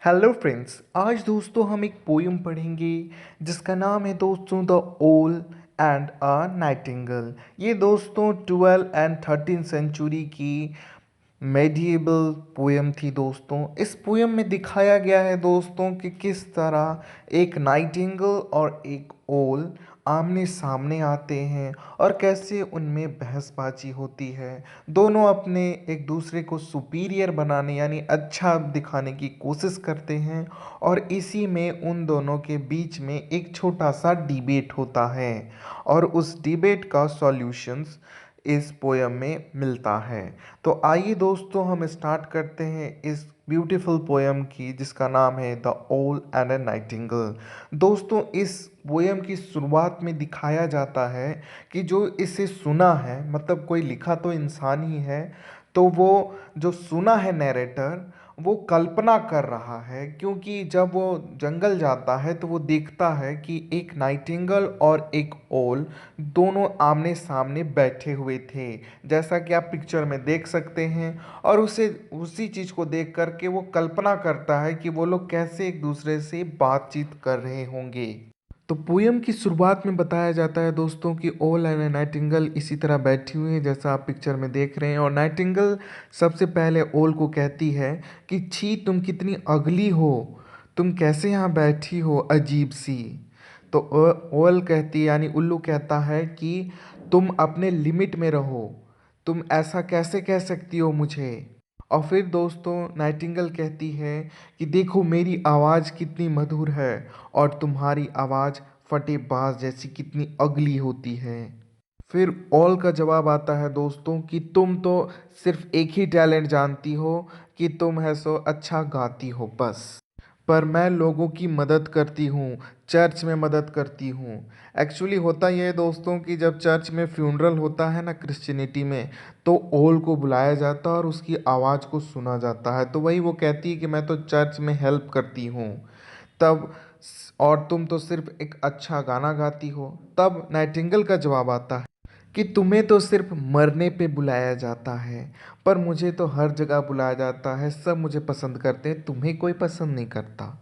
Hello friends, आज दोस्तों हम एक पोयम पढ़ेंगे जिसका नाम है दोस्तों द ओल एंड अ नाइटिंगल। ये दोस्तों 12 एंड 13 सेंचुरी की मेडिएबल पोयम थी दोस्तों। इस पोयम में दिखाया गया है दोस्तों कि किस तरह एक नाइटिंगल और एक ओल आमने सामने आते हैं और कैसे उनमें बहसबाजी होती है। दोनों अपने एक दूसरे को सुपीरियर बनाने यानी अच्छा दिखाने की कोशिश करते हैं और इसी में उन दोनों के बीच में एक छोटा सा डिबेट होता है और उस डिबेट का सॉल्यूशंस इस पोयम में मिलता है। तो आइए दोस्तों हम स्टार्ट करते हैं इस ब्यूटीफुल पोयम की जिसका नाम है द ओल एंड अ नाइटिंगल। दोस्तों इस पोयम की शुरुआत में दिखाया जाता है कि जो इसे सुना है, मतलब कोई लिखा तो इंसान ही है, तो वो जो सुना है नैरेटर वो कल्पना कर रहा है, क्योंकि जब वो जंगल जाता है तो वो देखता है कि एक नाइटिंगल और एक ओल दोनों आमने सामने बैठे हुए थे, जैसा कि आप पिक्चर में देख सकते हैं। और उसे उसी चीज़ को देख कर के वो कल्पना करता है कि वो लोग कैसे एक दूसरे से बातचीत कर रहे होंगे। तो पोयम की शुरुआत में बताया जाता है दोस्तों कि ओल एंड नाइटिंगल इसी तरह बैठी हुई है जैसा आप पिक्चर में देख रहे हैं। और नाइटिंगल सबसे पहले ओल को कहती है कि छी तुम कितनी अगली हो, तुम कैसे यहाँ बैठी हो अजीब सी। तो ओल कहती है यानी उल्लू कहता है कि तुम अपने लिमिट में रहो, तुम ऐसा कैसे कह सकती हो मुझे। और फिर दोस्तों नाइटिंगेल कहती है कि देखो मेरी आवाज़ कितनी मधुर है और तुम्हारी आवाज़ फटेबाज जैसी कितनी अगली होती है। फिर ऑल का जवाब आता है दोस्तों कि तुम तो सिर्फ एक ही टैलेंट जानती हो कि तुम है सो अच्छा गाती हो बस, पर मैं लोगों की मदद करती हूँ, चर्च में मदद करती हूँ। एक्चुअली होता यह है दोस्तों कि जब चर्च में फ्यूनरल होता है ना क्रिश्चियनिटी में, तो ओल को बुलाया जाता है और उसकी आवाज़ को सुना जाता है। तो वही वो कहती है कि मैं तो चर्च में हेल्प करती हूँ तब, और तुम तो सिर्फ एक अच्छा गाना गाती हो। तब नाइटिंगेल का जवाब आता है कि तुम्हें तो सिर्फ मरने पे बुलाया जाता है, पर मुझे तो हर जगह बुलाया जाता है, सब मुझे पसंद करते हैं, तुम्हें कोई पसंद नहीं करता।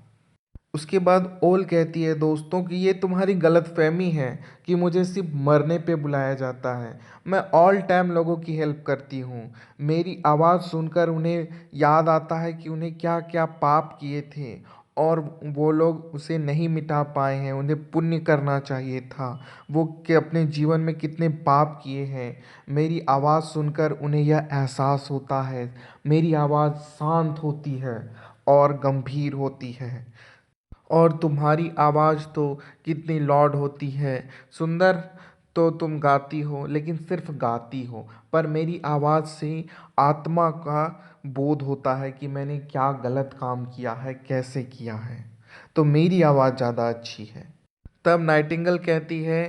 उसके बाद ओल कहती है दोस्तों कि ये तुम्हारी गलतफहमी है कि मुझे सिर्फ मरने पे बुलाया जाता है। मैं ऑल टाइम लोगों की हेल्प करती हूँ। मेरी आवाज़ सुनकर उन्हें याद आता है कि उन्हें क्या क्या पाप किए थे और वो लोग उसे नहीं मिटा पाए हैं, उन्हें पुण्य करना चाहिए था। वो कि अपने जीवन में कितने पाप किए हैं, मेरी आवाज़ सुनकर उन्हें यह एहसास होता है। मेरी आवाज़ शांत होती है और गंभीर होती है, और तुम्हारी आवाज़ तो कितनी लाउड होती है। सुंदर तो तुम गाती हो, लेकिन सिर्फ गाती हो, पर मेरी आवाज़ से आत्मा का बोध होता है कि मैंने क्या गलत काम किया है, कैसे किया है, तो मेरी आवाज़ ज़्यादा अच्छी है। तब नाइटिंगेल कहती है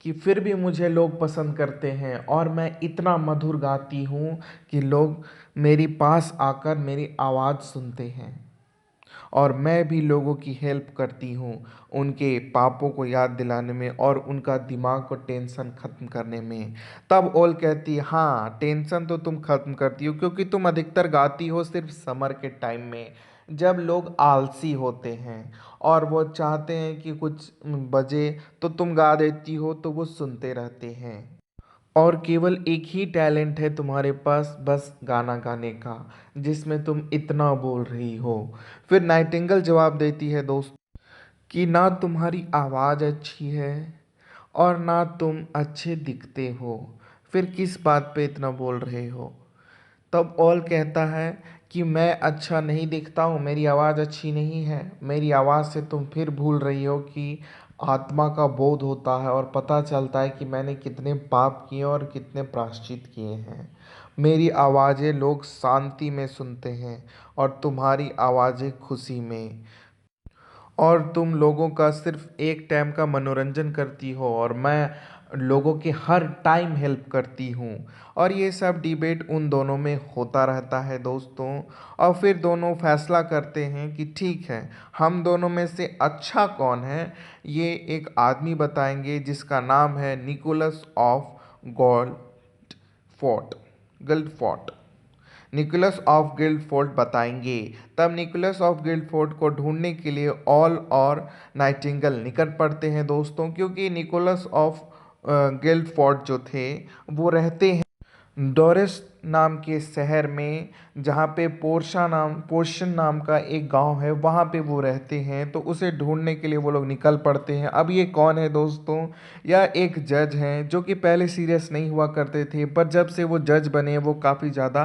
कि फिर भी मुझे लोग पसंद करते हैं और मैं इतना मधुर गाती हूँ कि लोग मेरे पास आकर मेरी आवाज़ सुनते हैं, और मैं भी लोगों की हेल्प करती हूँ उनके पापों को याद दिलाने में और उनका दिमाग को टेंशन ख़त्म करने में। तब ओल कहती है हाँ, टेंशन तो तुम ख़त्म करती हो क्योंकि तुम अधिकतर गाती हो सिर्फ समर के टाइम में, जब लोग आलसी होते हैं और वो चाहते हैं कि कुछ बजे, तो तुम गा देती हो तो वो सुनते रहते हैं। और केवल एक ही टैलेंट है तुम्हारे पास, बस गाना गाने का, जिसमें तुम इतना बोल रही हो। फिर नाइटिंगेल जवाब देती है दोस्त कि ना तुम्हारी आवाज़ अच्छी है और ना तुम अच्छे दिखते हो, फिर किस बात पे इतना बोल रहे हो। तब ऑल कहता है कि मैं अच्छा नहीं दिखता हूँ, मेरी आवाज़ अच्छी नहीं है। मेरी आवाज़ से तुम फिर भूल रही हो कि आत्मा का बोध होता है और पता चलता है कि मैंने कितने पाप किए और कितने प्रायश्चित किए हैं। मेरी आवाज़ें लोग शांति में सुनते हैं और तुम्हारी आवाज़ें खुशी में, और तुम लोगों का सिर्फ एक टाइम का मनोरंजन करती हो और मैं लोगों की हर टाइम हेल्प करती हूँ। और ये सब डिबेट उन दोनों में होता रहता है दोस्तों। और फिर दोनों फैसला करते हैं कि ठीक है, हम दोनों में से अच्छा कौन है, ये एक आदमी बताएंगे जिसका नाम है निकोलस ऑफ गॉल्ड फोर्ट गल्ड फोर्ट। निकोलस ऑफ गिल्डफोर्ड बताएंगे। तब निकोलस ऑफ गिल्डफोर्ड को ढूंढने के लिए ऑल और नाइटिंगेल निकट पड़ते हैं दोस्तों, क्योंकि निकोलस ऑफ गिल्डफोर्ड जो थे वो रहते हैं डोरिस नाम के शहर में, जहाँ पे पोर्शन नाम का एक गांव है, वहाँ पे वो रहते हैं। तो उसे ढूंढने के लिए वो लोग निकल पड़ते हैं। अब ये कौन है दोस्तों? यह एक जज हैं जो कि पहले सीरियस नहीं हुआ करते थे, पर जब से वो जज बने वो काफ़ी ज़्यादा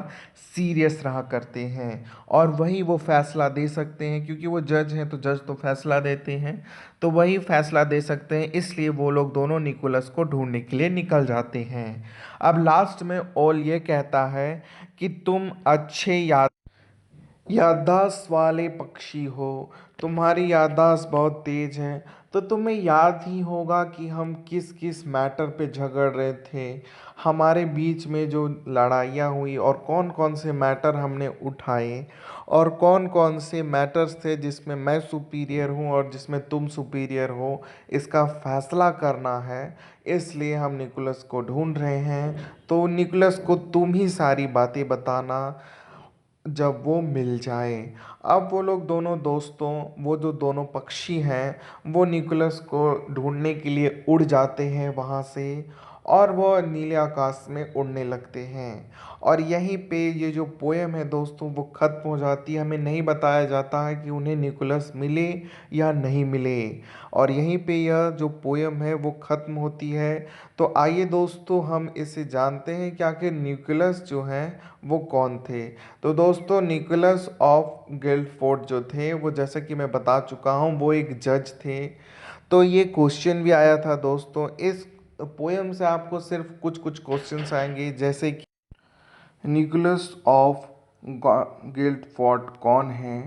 सीरियस रहा करते हैं और वही वो फैसला दे सकते हैं, क्योंकि वो जज हैं तो जज तो फैसला देते हैं, तो वही फैसला दे सकते हैं। इसलिए वो लोग दोनों निकोलस को ढूंढने के लिए निकल जाते हैं। अब लास्ट में ओल ये कहता है कि तुम अच्छे याददाश्त वाले पक्षी हो, तुम्हारी याददाश्त बहुत तेज है, तो तुम्हें याद ही होगा कि हम किस किस मैटर पे झगड़ रहे थे, हमारे बीच में जो लड़ाइयाँ हुई और कौन कौन से मैटर हमने उठाए और कौन कौन से मैटर्स थे जिसमें मैं सुपीरियर हूँ और जिसमें तुम सुपीरियर हो, इसका फैसला करना है। इसलिए हम निकोलस को ढूंढ रहे हैं। तो निकोलस को तुम ही सारी बातें बताना जब वो मिल जाए। अब वो लोग दोनों दोस्तों, वो जो दोनों पक्षी हैं, वो निकोलस को ढूंढने के लिए उड़ जाते हैं वहाँ से और वो नीले आकाश में उड़ने लगते हैं। और यहीं पे ये जो पोयम है दोस्तों वो ख़त्म हो जाती है। हमें नहीं बताया जाता है कि उन्हें निकोलस मिले या नहीं मिले, और यहीं पे यह जो पोयम है वो ख़त्म होती है। तो आइए दोस्तों हम इसे जानते हैं कि आखिर निकोलस जो हैं वो कौन थे। तो दोस्तों निकोलस ऑफ गिल्डफोर्ड जो थे वो, जैसा कि मैं बता चुका हूँ, वो एक जज थे। तो ये क्वेश्चन भी आया था दोस्तों। इस पोयम से आपको सिर्फ कुछ कुछ क्वेश्चंस आएंगे, जैसे कि निकोलस ऑफ गिल्डफोर्ड कौन है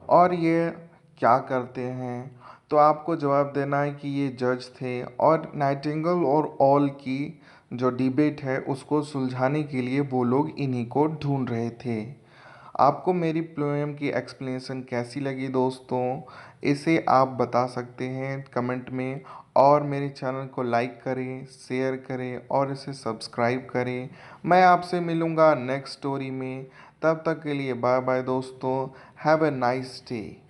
और ये क्या करते हैं। तो आपको जवाब देना है कि ये जज थे और नाइटिंगेल और ऑल की जो डिबेट है उसको सुलझाने के लिए वो लोग इन्हीं को ढूंढ रहे थे। आपको मेरी पोएम की एक्सप्लेनेशन कैसी लगी दोस्तों, इसे आप बता सकते हैं कमेंट में, और मेरे चैनल को लाइक करें, शेयर करें और इसे सब्सक्राइब करें। मैं आपसे मिलूँगा नेक्स्ट स्टोरी में। तब तक के लिए बाय बाय दोस्तों। Have a nice day.